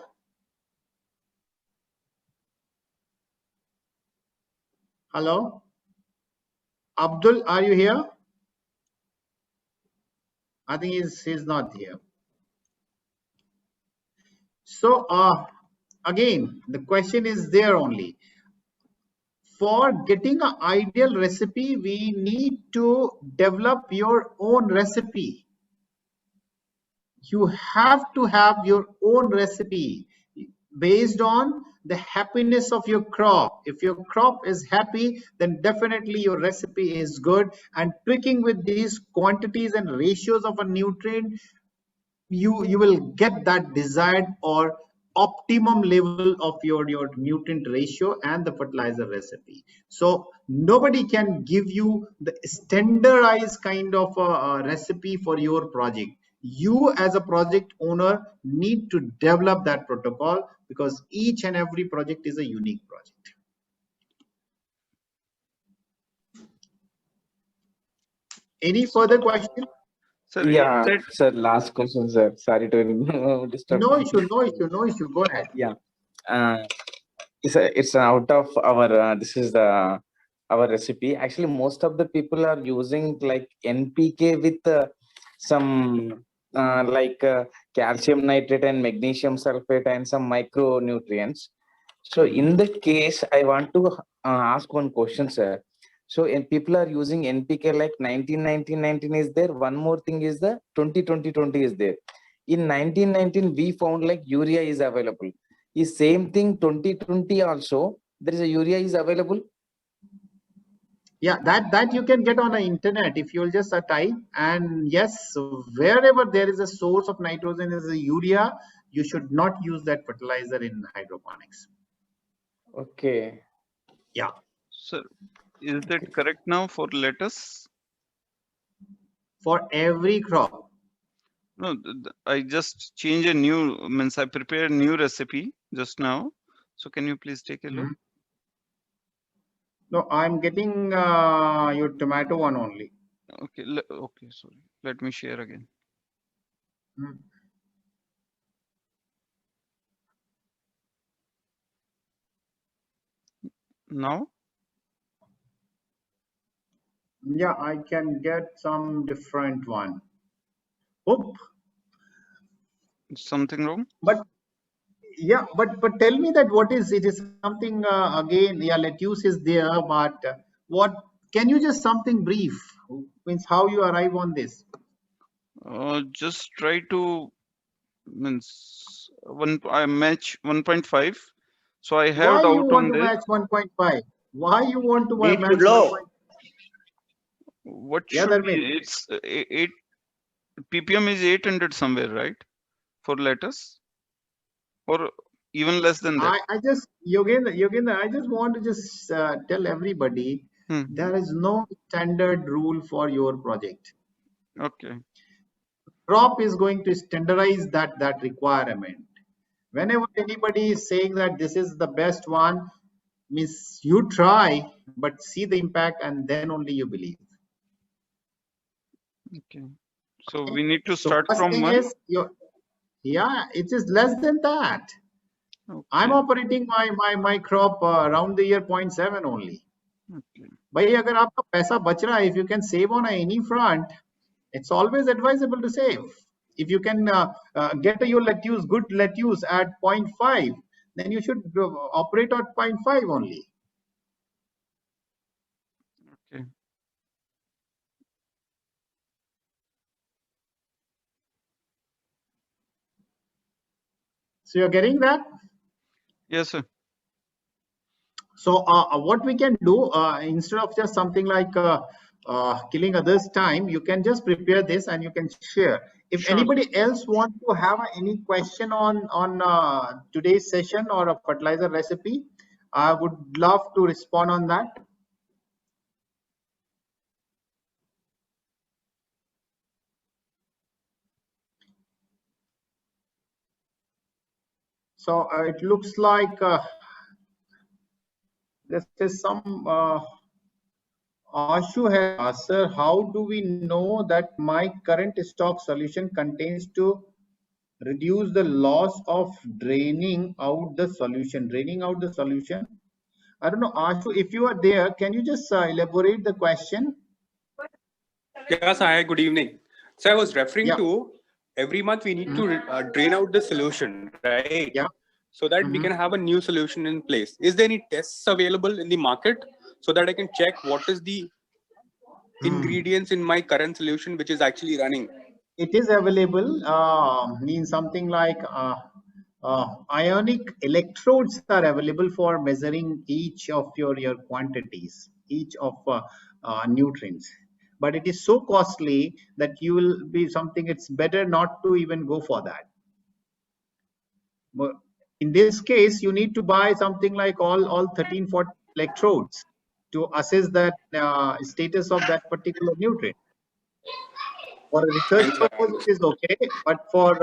Hello? Abdul, are you here? I think he's not here. So again, the question is there only. For getting an ideal recipe, we need to develop your own recipe. You have to have your own recipe based on the happiness of your crop. If your crop is happy, then definitely your recipe is good. And tweaking with these quantities and ratios of a nutrient, you will get that desired or optimum level of your nutrient ratio and the fertilizer recipe. So nobody can give you the standardized kind of a recipe for your project. You as a project owner need to develop that protocol, because each and every project is a unique project. Any further questions? Sir, yeah, sir, last question, sir. Sorry to disturb. No issue. Go ahead. Yeah. It's out of our, this is the our recipe. Actually, most of the people are using like NPK with some like calcium nitrate and magnesium sulfate and some micronutrients. So in that case, I want to ask one question, sir. So people are using NPK like 19-19-19 is there. One more thing is the 20-20-20 is there. in 1919 we found like urea is available. Is same thing 2020 also there is a urea is available? Yeah, that you can get on the internet if you'll just type, and yes, wherever there is a source of nitrogen is a urea, you should not use that fertilizer in hydroponics. Okay. Yeah. Sir, is that correct now for lettuce? For every crop. No, I just change a new, means I prepare a new recipe just now. So can you please take a look? No, I'm getting your tomato one only. Okay, okay, sorry. Let me share again. Now? Yeah, I can get some different one. Oop. Something wrong? But yeah, but tell me that what is it? Is something again? Yeah, lettuce is there, but what? Can you just something brief? Means how you arrive on this? Just try to means I match 1.5. So I have Why you doubt want on to this. match 1.5? Why you want to Need to match know. 1.5? What Yeah, should Dharmendra. be? It's 8 ppm is 800 somewhere, right? For lettuce, or even less than that. I just Yogendra, I just want to just tell everybody there is no standard rule for your project. Okay. Crop is going to standardize that requirement. Whenever anybody is saying that this is the best one, means you try, but see the impact and then only you believe. Okay. So we need to So start first from thing one. is yeah, it is less than that. Okay. I'm operating my crop around the year 0.7 only. Okay. भाई अगर आपका पैसा बच रहा है, if you can save on any front, it's always advisable to save. If you can get your lettuce, good lettuce at 0.5, then you should operate at 0.5 only. Okay. So you're getting that? Yes, sir. So what we can do instead of just something like killing others' time, you can just prepare this and you can share. If Sure. anybody else want to have any question on today's session or a fertilizer recipe, I would love to respond on that. So it looks like this is some Ashu has asked, sir, how do we know that my current stock solution contains to reduce the loss of draining out the solution? Draining out the solution. I don't know, Ashu, if you are there, can you just elaborate the question? Yes, hi, good evening. So I was referring to every month we need to drain out the solution, right? Yeah. So that we can have a new solution in place. Is there any tests available in the market so that I can check what is the ingredients in my current solution which is actually running? It is available, means something like ionic electrodes are available for measuring each of your quantities, each of nutrients. But it is so costly that you will be something, it's better not to even go for that. But in this case, you need to buy something like all 13, 14 electrodes to assess that status of that particular nutrient. For a research purpose, it is okay, but for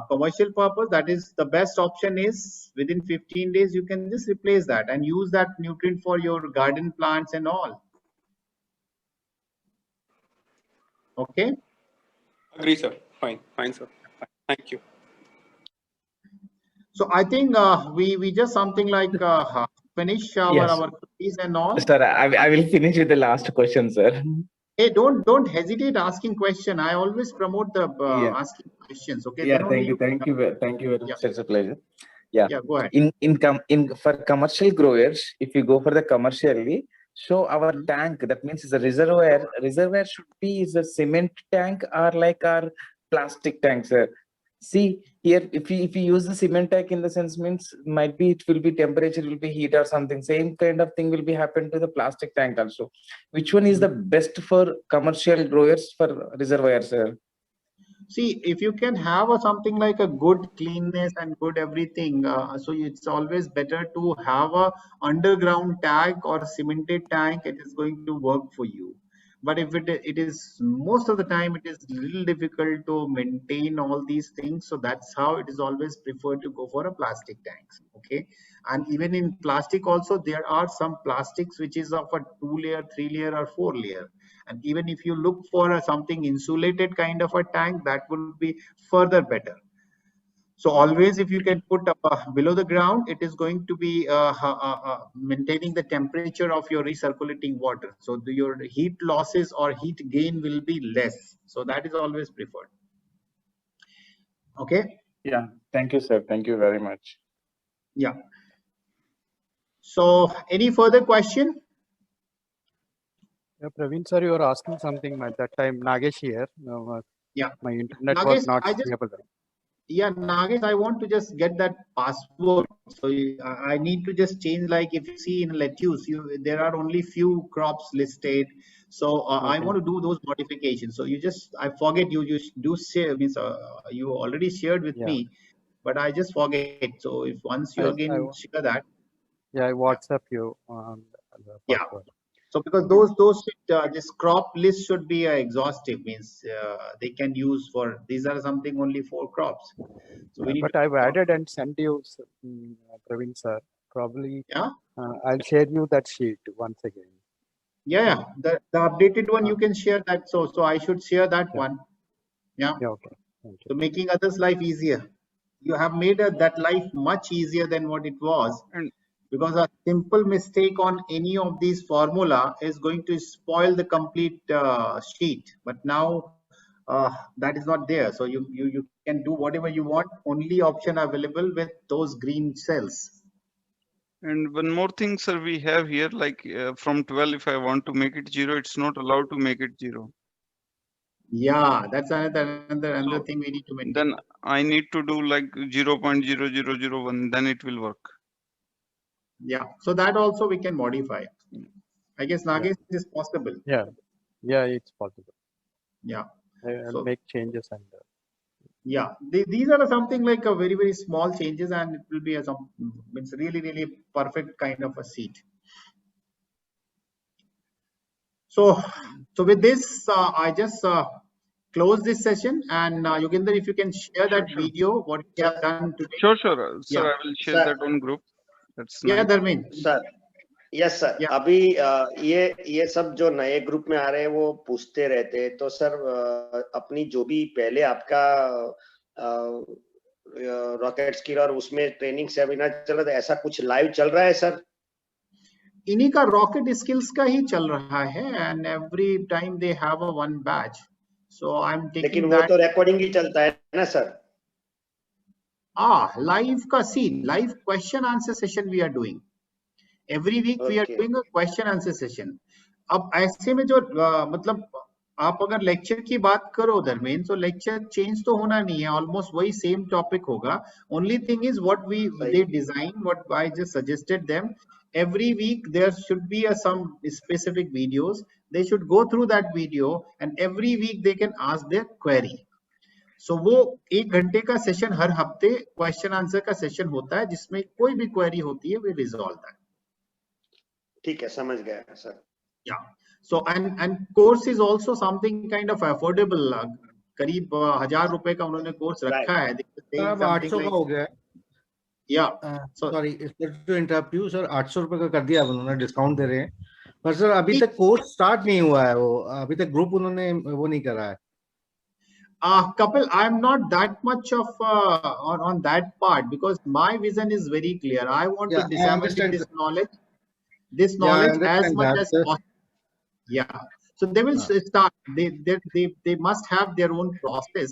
commercial purpose, that is the best option is within 15 days, you can just replace that and use that nutrient for your garden plants and all. Okay. Agree, sir. Fine, sir. Fine. Thank you. So I think we just something like finish our quiz and all. Sir, I will finish with the last question, sir. Hey, don't hesitate asking question. I always promote the asking questions. Okay. Yeah, thank you very much. It's a pleasure. Yeah. Go ahead. In for commercial growers, if you go for the commercially, so our tank, that means the reservoir should be is a cement tank or like our plastic tank, sir. See here, if you use the cement tank in the sense means might be it will be temperature, will be heat or something. Same kind of thing will be happen to the plastic tank also. Which one is the best for commercial growers for reservoirs, sir? See, if you can have something like a good cleanness and good everything, so it's always better to have a underground tank or a cemented tank. It is going to work for you. But if it is most of the time it is little difficult to maintain all these things, so that's how it is always preferred to go for a plastic tanks. Okay, and even in plastic also there are some plastics which is of a 2 layer, 3 layer, or 4 layer. And even if you look for something insulated kind of a tank, that would be further better. So always if you can put below the ground, it is going to be maintaining the temperature of your recirculating water. So your heat losses or heat gain will be less. So that is always preferred. Okay. Yeah. Thank you, sir. Thank you very much. Yeah. So any further question? Yeah, Praveen sir, you were asking something at that time. Nagesh here. Yeah. My internet Nagesh, was not stable. Yeah, Nagesh, I want to just get that password. So I need to just change. Like if you see in lettuce, there are only few crops listed. So I want to do those modifications. So I forget you do share. Means you already shared with me, but I just forget. So if once you again share that. Yeah, I WhatsApp you. Yeah. So because this crop list should be exhaustive, means they can use for, these are something only 4 crops. So we need but I've added and sent you, Praveen sir. Probably, I'll share you that sheet once again. Yeah, the updated one you can share that. So I should share that one. Yeah. Okay. Thank you. So making others' life easier. You have made that life much easier than what it was. Because a simple mistake on any of these formula is going to spoil the complete sheet. But now that is not there. So you can do whatever you want. Only option available with those green cells. And one more thing, sir, we have here, like from 12, if I want to make it 0, it's not allowed to make it 0. Yeah, that's another thing we need to maintain. Then I need to do like 0.0001, then it will work. Yeah, so that also we can modify. I guess Nagesh is possible. Yeah, it's possible. Yeah, I'll make changes and. Yeah, these are something like a very small changes, and it will be it's really perfect kind of a seat. So with this, I just close this session, and Yoginder, if you can share that video, what you have done today. Sure, sir. I will share that on group. That's nice. Dharmin. Sir. Yes, sir. अभी ये सब जो नए group में आ रहे हैं वो पूछते रहते हैं, तो सर अपनी जो भी पहले आपका रॉकेट स्किल और उसमें ट्रेनिंग सेमिनार चल रहा था, ऐसा कुछ लाइव चल रहा है सर? इन्हीं का रॉकेट स्किल्स का ही चल रहा है, and every time they have a one batch. So I am taking. लेकिन वो तो रिकॉर्डिंग ही चलता है ना सर? लाइव का live question answer session we are doing every week. We are doing a question answer session. अब ऐसे में जो मतलब आप अगर लेक्चर की बात करो धर्मेंद्र, तो लेक्चर चेंज तो होना नहीं है, ऑलमोस्ट वही सेम टॉपिक होगा. Only thing is what they design, what I just suggested them. Every week there should be some specific videos. They should go through that video, and every week they can ask their query. So वो 1 घंटे का session हर हफ्ते question answer का session होता है, जिसमें कोई भी क्वेरी होती है वे रिजॉल्व दैट. ठीक है, समझ गया sir. Yeah. So and course is also something kind of affordable. करीब 1000 रुपए का उन्होंने कोर्स रखा है. 800 का हो गया. Sorry to interrupt you sir. 800 रुपए का कर दिया उन्होंने, डिस्काउंट दे रहे हैं. पर सर अभी तक कोर्स स्टार्ट नहीं हुआ है, वो अभी तक ग्रुप उन्होंने वो नहीं करा है. Kapil, I am not that much of on that part, because my vision is very clear. I want to disseminate this knowledge as much as possible. Yeah. So they will start. They must have their own process.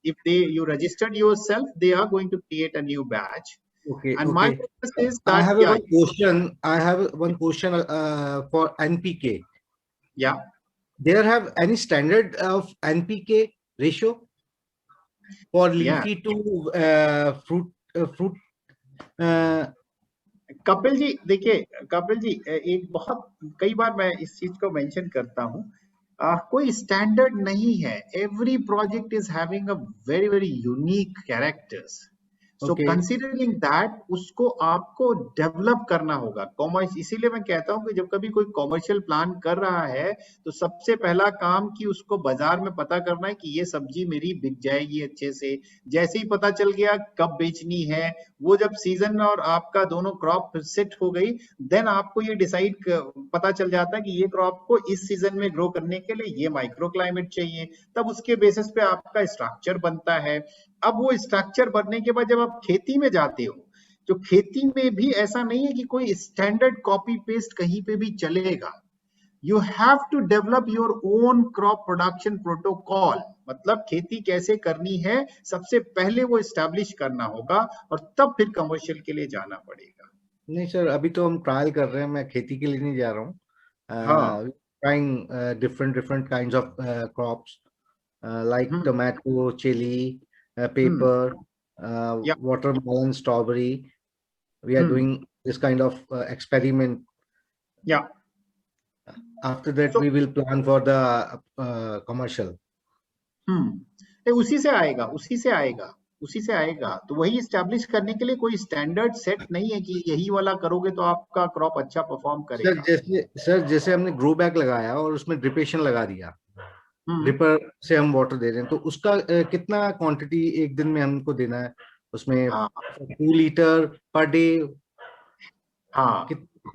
If you registered yourself, they are going to create a new batch. Okay. And my purpose is that I have one question. I have one question for NPK. Yeah. There have any standard of NPK ratio? for leafy to fruit. Kapil ji देखिए, कपिल जी एक बहुत कई बार मैं इस चीज को mention करता हूँ, कोई स्टैंडर्ड नहीं है. Every project is having a very very unique characters. So considering that उसको आपको डेवलप करना होगा. कॉमर्स, इसीलिए मैं कहता हूं कि जब कभी कोई कॉमर्शियल प्लान कर रहा है तो सबसे पहला काम कि उसको बाजार में पता करना है कि ये सब्जी मेरी बिक जाएगी अच्छे से. जैसे ही पता चल गया कब बेचनी है, वो जब सीजन और आपका दोनों क्रॉप सेट हो गई, देन आपको ये डिसाइड पता चल जाता है कि ये क्रॉप को इस सीजन में ग्रो करने के लिए ये माइक्रो क्लाइमेट चाहिए. तब उसके बेसिस पे आपका स्ट्रक्चर बनता है. अब वो स्ट्रक्चर बनने के बाद जब आप खेती में जाते हो, तो खेती में भी ऐसा नहीं है कि कोई स्टैंडर्ड कॉपी पेस्ट कहीं पे भी चलेगा. You have to develop your own crop production protocol. मतलब खेती कैसे करनी है सबसे पहले वो एस्टैब्लिश करना होगा और तब फिर कमर्शियल के लिए जाना पड़ेगा. नहीं सर, अभी तो हम ट्रायल कर रहे हैं, मैं खेती के लिए नहीं जा रहा हूँ. Trying different kinds of crops like tomato, chili, pepper, watermelon, strawberry. We are doing this kind of experiment. Yeah. After that, we will plan for the commercial. उसी से आएगा. तो वही एस्टैब्लिश करने के लिए कोई स्टैंडर्ड सेट नहीं है कि यही वाला करोगे तो आपका क्रॉप अच्छा परफॉर्म करेगा. सर जैसे हमने ग्रो बैग लगाया और उसमें ड्रिपेशन लगा दिया, ड्रिपर से हम वाटर दे रहे हैं, तो उसका कितना क्वांटिटी एक दिन में हमको देना है उसमें? 2 लीटर पर डे. हाँ,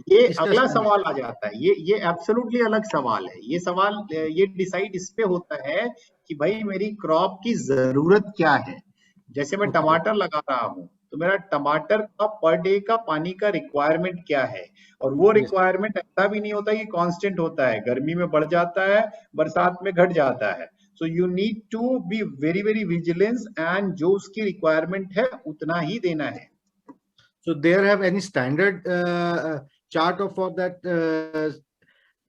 ये अगला सवाल आ जाता है. ये एब्सोल्युटली अलग सवाल है. ये सवाल ये डिसाइड इस पे होता है कि भाई मेरी क्रॉप की जरूरत क्या है. जैसे मैं टमाटर लगा रहा हूँ तो मेरा टमाटर का पर डे का पानी का रिक्वायरमेंट क्या है, और वो रिक्वायरमेंट ऐसा भी नहीं होता कि कांस्टेंट होता है. गर्मी में बढ़ जाता है, बरसात में घट जाता है. So you need to be very very vigilance and जो उसकी रिक्वायरमेंट है उतना ही देना है. So there have any standard chart of for that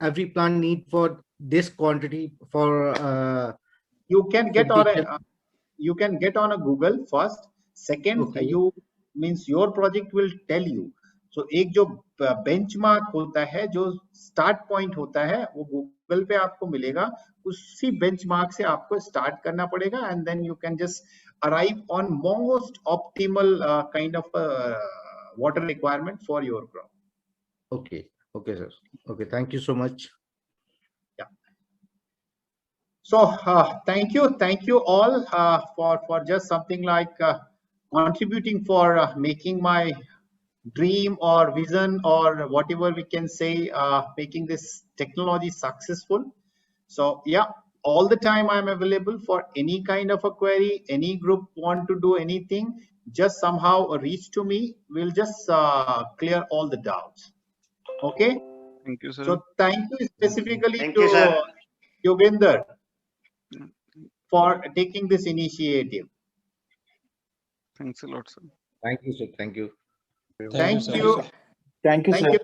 every plant need for this quantity for you can get on a Google first. Second, you means your project will tell you. So एक जो benchmark होता है, जो start point होता है, वो Google पे आपको मिलेगा. उसी benchmark से आपको start करना पड़ेगा and then you can just arrive on most optimal kind of water requirement for your crop. Okay, sir. Okay, thank you so much. Yeah. So thank you all for just something like contributing for making my dream or vision or whatever we can say, making this technology successful. So yeah, all the time I'm available for any kind of a query. Any group want to do anything, just somehow reach to me. We'll just clear all the doubts. Okay. Thank you, sir. So thank you specifically to Yogendra for taking this initiative. Thanks a lot, sir. Thank you, sir. Thank you. Thank you. Thank you, sir.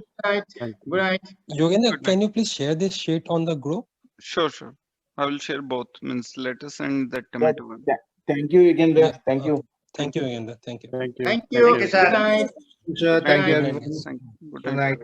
Good night. Yogendra, can you please share this sheet on the group? Sure. I will share both. Means lettuce and the tomato one. Thank you, Yogendra. Thank you. Thank you, Yogendra. Thank you. Thank you, sir. Good night. Sir, thank you. Good night. Good night.